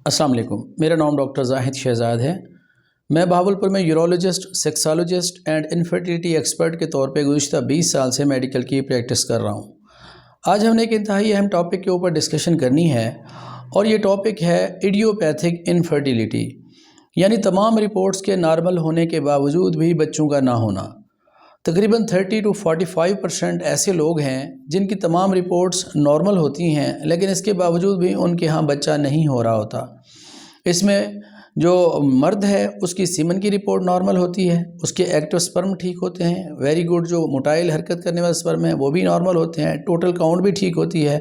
السلام علیکم، میرا نام ڈاکٹر زاہد شہزاد ہے۔ میں بہاولپور میں یورولوجسٹ، سیکسالوجسٹ اینڈ انفرٹیلیٹی ایکسپرٹ کے طور پہ گزشتہ 20 سال سے میڈیکل کی پریکٹس کر رہا ہوں۔ آج ہم نے ایک انتہائی اہم ٹاپک کے اوپر ڈسکشن کرنی ہے، اور یہ ٹاپک ہے ایڈیوپیتھک انفرٹیلیٹی، یعنی تمام رپورٹس کے نارمل ہونے کے باوجود بھی بچوں کا نہ ہونا۔ تقریباً 30 to 45% ایسے لوگ ہیں جن کی تمام رپورٹس نارمل ہوتی ہیں، لیکن اس کے باوجود بھی ان کے ہاں بچہ نہیں ہو رہا ہوتا۔ اس میں جو مرد ہے اس کی سیمن کی رپورٹ نارمل ہوتی ہے، اس کے ایکٹیو سپرم ٹھیک ہوتے ہیں، ویری گڈ جو موٹائل حرکت کرنے والے سپرم ہیں وہ بھی نارمل ہوتے ہیں، ٹوٹل کاؤنٹ بھی ٹھیک ہوتی ہے۔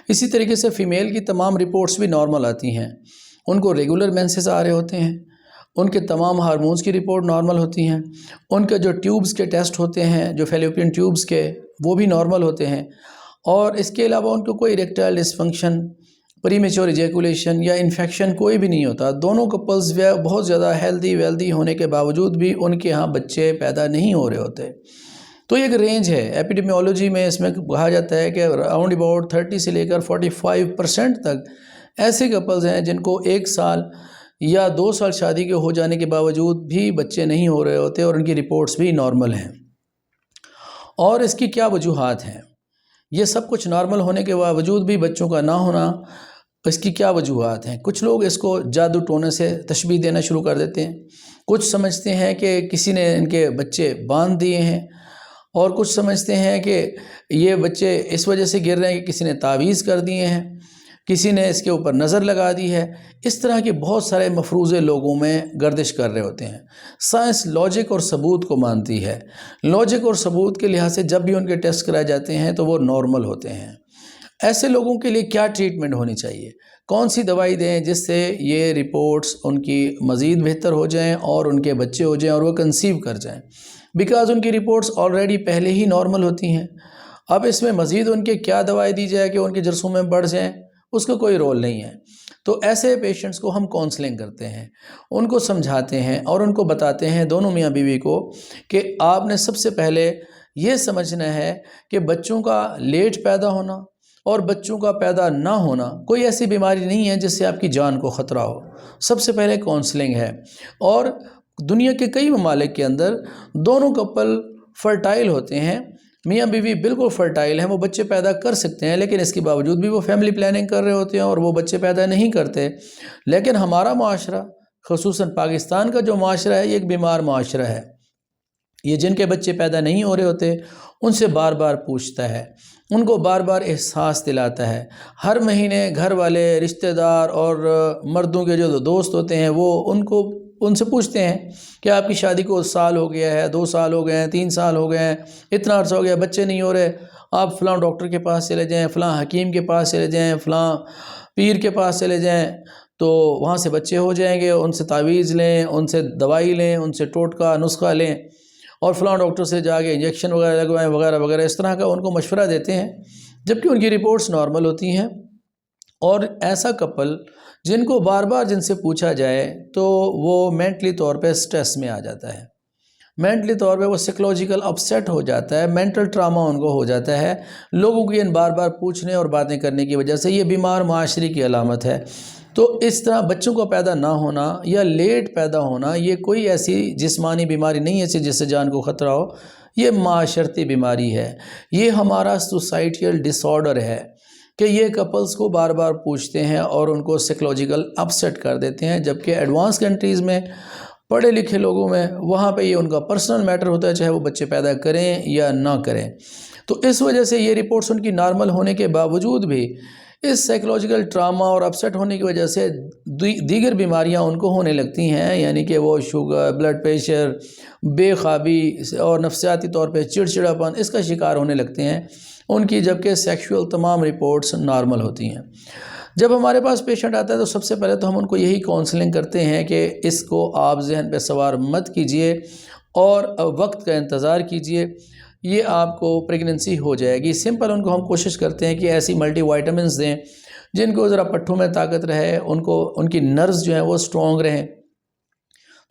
اسی طریقے سے فیمیل کی تمام رپورٹس بھی نارمل آتی ہیں، ان کو ریگولر مینسز آ رہے ہوتے ہیں، ان کے تمام ہارمونز کی رپورٹ نارمل ہوتی ہیں، ان کے جو ٹیوبز کے ٹیسٹ ہوتے ہیں، جو فیلوپین ٹیوبز کے، وہ بھی نارمل ہوتے ہیں، اور اس کے علاوہ ان کو کوئی اریکٹائل ڈسفنکشن، پریمیچور ایجیکولیشن یا انفیکشن کوئی بھی نہیں ہوتا۔ دونوں کپلز بہت زیادہ ہیلدی ویلدی ہونے کے باوجود بھی ان کے ہاں بچے پیدا نہیں ہو رہے ہوتے۔ تو ایک رینج ہے، ایپیڈیمیولوجی میں اس میں کہا جاتا ہے کہ اراؤنڈ اباؤٹ 30 سے لے کر 45% تک ایسے کپلز ہیں جن کو 1 سال یا 2 سال شادی کے ہو جانے کے باوجود بھی بچے نہیں ہو رہے ہوتے، اور ان کی رپورٹس بھی نارمل ہیں۔ اور اس کی کیا وجوہات ہیں؟ یہ سب کچھ نارمل ہونے کے باوجود بھی بچوں کا نہ ہونا، اس کی کیا وجوہات ہیں؟ کچھ لوگ اس کو جادو ٹونے سے تشبیہ دینا شروع کر دیتے ہیں، کچھ سمجھتے ہیں کہ کسی نے ان کے بچے باندھ دیے ہیں، اور کچھ سمجھتے ہیں کہ یہ بچے اس وجہ سے گر رہے ہیں کہ کسی نے تعویذ کر دیے ہیں، کسی نے اس کے اوپر نظر لگا دی ہے۔ اس طرح کے بہت سارے مفروضے لوگوں میں گردش کر رہے ہوتے ہیں۔ سائنس لاجک اور ثبوت کو مانتی ہے، لاجک اور ثبوت کے لحاظ سے جب بھی ان کے ٹیسٹ کرائے جاتے ہیں تو وہ نارمل ہوتے ہیں۔ ایسے لوگوں کے لیے کیا ٹریٹمنٹ ہونی چاہیے؟ کون سی دوائی دیں جس سے یہ رپورٹس ان کی مزید بہتر ہو جائیں اور ان کے بچے ہو جائیں اور وہ کنسیو کر جائیں؟ بیکاز ان کی رپورٹس آلریڈی پہلے ہی نارمل ہوتی ہیں۔ اب اس میں مزید ان کے کیا دوائی دی جائے کہ ان کے جرثومے میں بڑھ جائیں، اس کا کوئی رول نہیں ہے۔ تو ایسے پیشنٹس کو ہم کونسلنگ کرتے ہیں، ان کو سمجھاتے ہیں اور ان کو بتاتے ہیں، دونوں میاں بیوی کو، کہ آپ نے سب سے پہلے یہ سمجھنا ہے کہ بچوں کا لیٹ پیدا ہونا اور بچوں کا پیدا نہ ہونا کوئی ایسی بیماری نہیں ہے جس سے آپ کی جان کو خطرہ ہو۔ سب سے پہلے کونسلنگ ہے، اور دنیا کے کئی ممالک کے اندر دونوں کپل فرٹائل ہوتے ہیں، میاں بیوی بالکل فرٹائل ہیں، وہ بچے پیدا کر سکتے ہیں، لیکن اس کے باوجود بھی وہ فیملی پلاننگ کر رہے ہوتے ہیں اور وہ بچے پیدا نہیں کرتے۔ لیکن ہمارا معاشرہ، خصوصاً پاکستان کا جو معاشرہ ہے، یہ ایک بیمار معاشرہ ہے۔ یہ جن کے بچے پیدا نہیں ہو رہے ہوتے ان سے بار بار پوچھتا ہے، ان کو بار بار احساس دلاتا ہے۔ ہر مہینے گھر والے، رشتہ دار اور مردوں کے جو دوست ہوتے ہیں وہ ان سے پوچھتے ہیں کہ آپ کی شادی کو سال ہو گیا ہے، 2 سال ہو گئے ہیں، 3 سال ہو گئے ہیں، اتنا عرصہ ہو گیا، بچے نہیں ہو رہے، آپ فلاں ڈاکٹر کے پاس چلے جائیں، فلاں حکیم کے پاس چلے جائیں، فلاں پیر کے پاس چلے جائیں، تو وہاں سے بچے ہو جائیں گے، ان سے تعویذ لیں، ان سے دوائی لیں، ان سے ٹوٹکا نسخہ لیں، اور فلاں ڈاکٹر سے جا کے انجیکشن وغیرہ لگوائیں وغیرہ وغیرہ، اس طرح کا ان کو مشورہ دیتے ہیں، جبکہ ان کی رپورٹس نارمل ہوتی ہیں۔ اور ایسا کپل جن کو بار بار جن سے پوچھا جائے تو وہ مینٹلی طور پہ سٹریس میں آ جاتا ہے، مینٹلی طور پہ وہ سائیکولوجیکل اپسیٹ ہو جاتا ہے، مینٹل ٹراما ان کو ہو جاتا ہے لوگوں کی ان بار بار پوچھنے اور باتیں کرنے کی وجہ سے۔ یہ بیمار معاشرے کی علامت ہے۔ تو اس طرح بچوں کو پیدا نہ ہونا یا لیٹ پیدا ہونا یہ کوئی ایسی جسمانی بیماری نہیں ہے جس سے جان کو خطرہ ہو، یہ معاشرتی بیماری ہے، یہ ہمارا سوسائٹیل ڈس آرڈر ہے کہ یہ کپلز کو بار بار پوچھتے ہیں اور ان کو سائیکولوجیکل اپسیٹ کر دیتے ہیں، جبکہ ایڈوانس کنٹریز میں، پڑھے لکھے لوگوں میں، وہاں پہ یہ ان کا پرسنل میٹر ہوتا ہے، چاہے وہ بچے پیدا کریں یا نہ کریں۔ تو اس وجہ سے یہ رپورٹس ان کی نارمل ہونے کے باوجود بھی اس سائیکولوجیکل ٹراما اور اپسیٹ ہونے کی وجہ سے دیگر بیماریاں ان کو ہونے لگتی ہیں، یعنی کہ وہ شوگر، بلڈ پریشر، بے خوابی اور نفسیاتی طور پہ چڑچڑاپن، اس کا شکار ہونے لگتے ہیں ان کی، جبکہ سیکشول تمام رپورٹس نارمل ہوتی ہیں۔ جب ہمارے پاس پیشنٹ آتا ہے تو سب سے پہلے تو ہم ان کو یہی کونسلنگ کرتے ہیں کہ اس کو آپ ذہن پہ سوار مت کیجئے اور وقت کا انتظار کیجئے، یہ آپ کو پریگننسی ہو جائے گی۔ سمپل ان کو ہم کوشش کرتے ہیں کہ ایسی ملٹی وائٹامنز دیں جن کو ذرا پٹھوں میں طاقت رہے، ان کی نروز جو ہیں وہ سٹرونگ رہیں،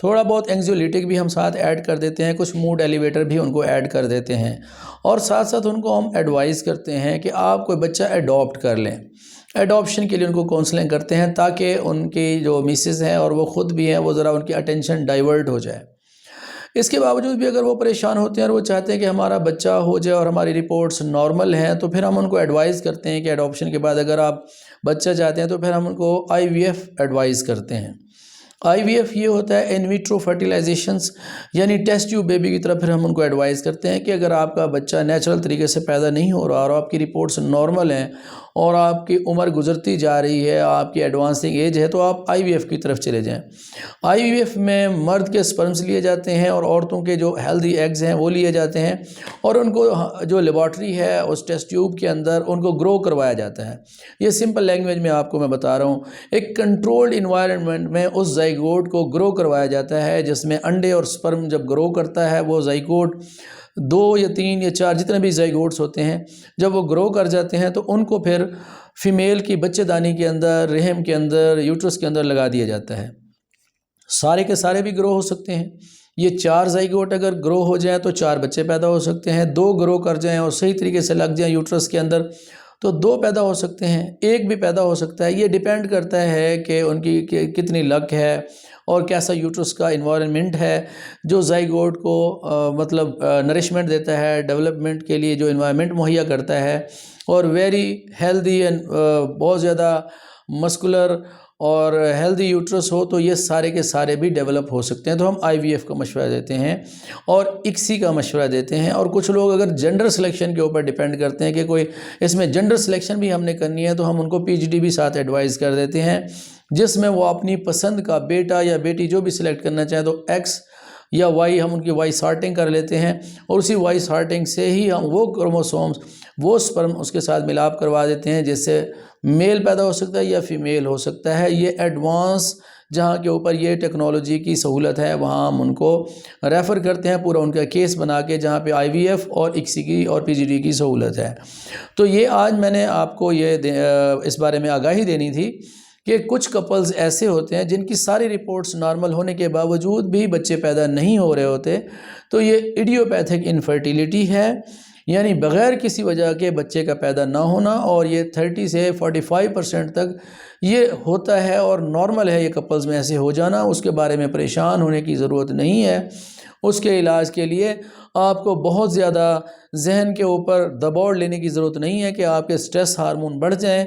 تھوڑا بہت اینگزیولیٹک بھی ہم ساتھ ایڈ کر دیتے ہیں، کچھ موڈ ایلیویٹر بھی ان کو ایڈ کر دیتے ہیں، اور ساتھ ساتھ ان کو ہم ایڈوائز کرتے ہیں کہ آپ کوئی بچہ ایڈاپٹ کر لیں۔ ایڈاپشن کے لیے ان کو کونسلنگ کرتے ہیں تاکہ ان کی جو میسز ہیں اور وہ خود بھی ہیں وہ ذرا ان کی اٹینشن ڈائیورٹ ہو جائے۔ اس کے باوجود بھی اگر وہ پریشان ہوتے ہیں اور وہ چاہتے ہیں کہ ہمارا بچہ ہو جائے اور ہماری رپورٹس نارمل ہیں، تو پھر ہم ان کو ایڈوائز کرتے ہیں کہ ایڈاپشن کے بعد اگر آپ بچہ چاہتے ہیں تو پھر ہم ان کو IVF ایڈوائز کرتے ہیں۔ IVF یہ ہوتا ہے ان ویٹرو فرٹیلائزیشنز، یعنی ٹیسٹ ٹیوب بیبی کی طرف پھر ہم ان کو ایڈوائز کرتے ہیں کہ اگر آپ کا بچہ نیچرل طریقے سے پیدا نہیں ہو رہا اور آپ کی رپورٹس نارمل ہیں اور آپ کی عمر گزرتی جا رہی ہے، آپ کی ایڈوانسنگ ایج ہے، تو آپ IVF کی طرف چلے جائیں۔ IVF میں مرد کے سپرمز لیے جاتے ہیں اور عورتوں کے جو ہیلدی ایگز ہیں وہ لیے جاتے ہیں، اور ان کو جو لیبارٹری ہے اس ٹیسٹ ٹیوب کے اندر ان کو گرو کروایا جاتا ہے۔ یہ سمپل لینگویج میں آپ کو میں بتا رہا ہوں، ایک کنٹرولڈ انوائرمنٹ میں اس زائگوٹ کو گرو کروایا جاتا ہے، جس میں انڈے اور سپرم جب گرو کرتا ہے وہ زائگوٹ 2 یا 3 یا 4 جتنے بھی زائگوٹس ہوتے ہیں، جب وہ گرو کر جاتے ہیں تو ان کو پھر فیمیل کی بچے دانی کے اندر، رحم کے اندر، یوٹرس کے اندر لگا دیا جاتا ہے۔ سارے کے سارے بھی گرو ہو سکتے ہیں۔ یہ 4 زائگوٹ اگر گرو ہو جائیں تو 4 بچے پیدا ہو سکتے ہیں، 2 گرو کر جائیں اور صحیح طریقے سے لگ جائیں یوٹرس کے اندر تو 2 پیدا ہو سکتے ہیں، 1 بھی پیدا ہو سکتا ہے۔ یہ ڈیپینڈ کرتا ہے کہ ان کی کتنی لک ہے اور کیسا یوٹرس کا انوائرمنٹ ہے جو زائگوٹ کو مطلب نرشمنٹ دیتا ہے، ڈیولپمنٹ کے لیے جو انوائرمنٹ مہیا کرتا ہے، اور ویری ہیلدی اینڈ بہت زیادہ مسکولر اور ہیلدی یوٹرس ہو تو یہ سارے کے سارے بھی ڈیولپ ہو سکتے ہیں۔ تو ہم IVF کا مشورہ دیتے ہیں اور ICSI کا مشورہ دیتے ہیں، اور کچھ لوگ اگر جنڈر سلیکشن کے اوپر ڈیپینڈ کرتے ہیں کہ کوئی اس میں جنڈر سلیکشن بھی ہم نے کرنی ہے تو ہم ان کو PGD بھی ساتھ ایڈوائز کر دیتے ہیں، جس میں وہ اپنی پسند کا بیٹا یا بیٹی جو بھی سلیکٹ کرنا چاہیں تو X یا Y، ہم ان کی Y سارٹنگ کر لیتے ہیں اور اسی Y سارٹنگ سے ہی ہم وہ کروموسومز، وہ سپرم اس کے ساتھ ملاپ کروا دیتے ہیں، جس سے میل پیدا ہو سکتا ہے یا فیمیل ہو سکتا ہے۔ یہ ایڈوانس جہاں کے اوپر یہ ٹیکنالوجی کی سہولت ہے وہاں ہم ان کو ریفر کرتے ہیں، پورا ان کا کیس بنا کے، جہاں پہ IVF اور ICSI کی اور PGD کی سہولت ہے۔ تو یہ آج میں نے آپ کو اس بارے میں آگاہی دینی تھی کہ کچھ کپلز ایسے ہوتے ہیں جن کی ساری رپورٹس نارمل ہونے کے باوجود بھی بچے پیدا نہیں ہو رہے ہوتے، تو یہ ایڈیوپیتھک انفرٹیلیٹی ہے، یعنی بغیر کسی وجہ کے بچے کا پیدا نہ ہونا، اور یہ 30 سے 45% تک یہ ہوتا ہے اور نارمل ہے یہ کپلز میں ایسے ہو جانا۔ اس کے بارے میں پریشان ہونے کی ضرورت نہیں ہے۔ اس کے علاج کے لیے آپ کو بہت زیادہ ذہن کے اوپر دباؤ لینے کی ضرورت نہیں ہے کہ آپ کے سٹریس ہارمون بڑھ جائیں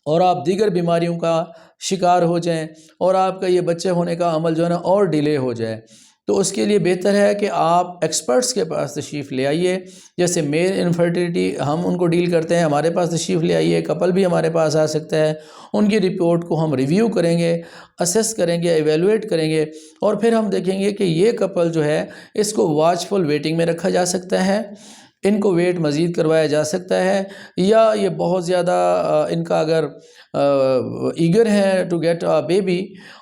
اور آپ دیگر بیماریوں کا شکار ہو جائیں اور آپ کا یہ بچے ہونے کا عمل جو ہے نا اور ڈیلے ہو جائے۔ تو اس کے لیے بہتر ہے کہ آپ ایکسپرٹس کے پاس تشریف لے آئیے، جیسے میل انفرٹیلیٹی ہم ان کو ڈیل کرتے ہیں، ہمارے پاس تشریف لے آئیے، کپل بھی ہمارے پاس آ سکتا ہے، ان کی رپورٹ کو ہم ریویو کریں گے، اسیس کریں گے، ایویلویٹ کریں گے، اور پھر ہم دیکھیں گے کہ یہ کپل جو ہے اس کو واچفل ویٹنگ میں رکھا جا سکتا ہے، ان کو ویٹ مزید کروایا جا سکتا ہے، یا یہ بہت زیادہ ان کا اگر ایگر ہے ٹو گیٹ بیبی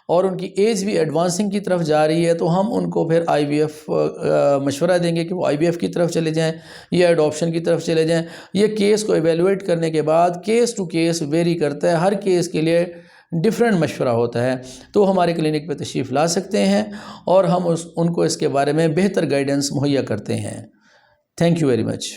اور ان کی ایج بھی ایڈوانسنگ کی طرف جا رہی ہے، تو ہم ان کو پھر IVF مشورہ دیں گے کہ وہ IVF کی طرف چلے جائیں یا ایڈاپشن کی طرف چلے جائیں۔ یہ کیس کو ایویلویٹ کرنے کے بعد کیس ٹو کیس ویری کرتا ہے، ہر کیس کے لیے ڈیفرنٹ مشورہ ہوتا ہے، تو ہمارے کلینک پہ تشریف لا سکتے ہیں اور ہم ان کو اس کے بارے میں بہتر گائیڈنس مہیا کرتے ہیں۔ Thank you very much.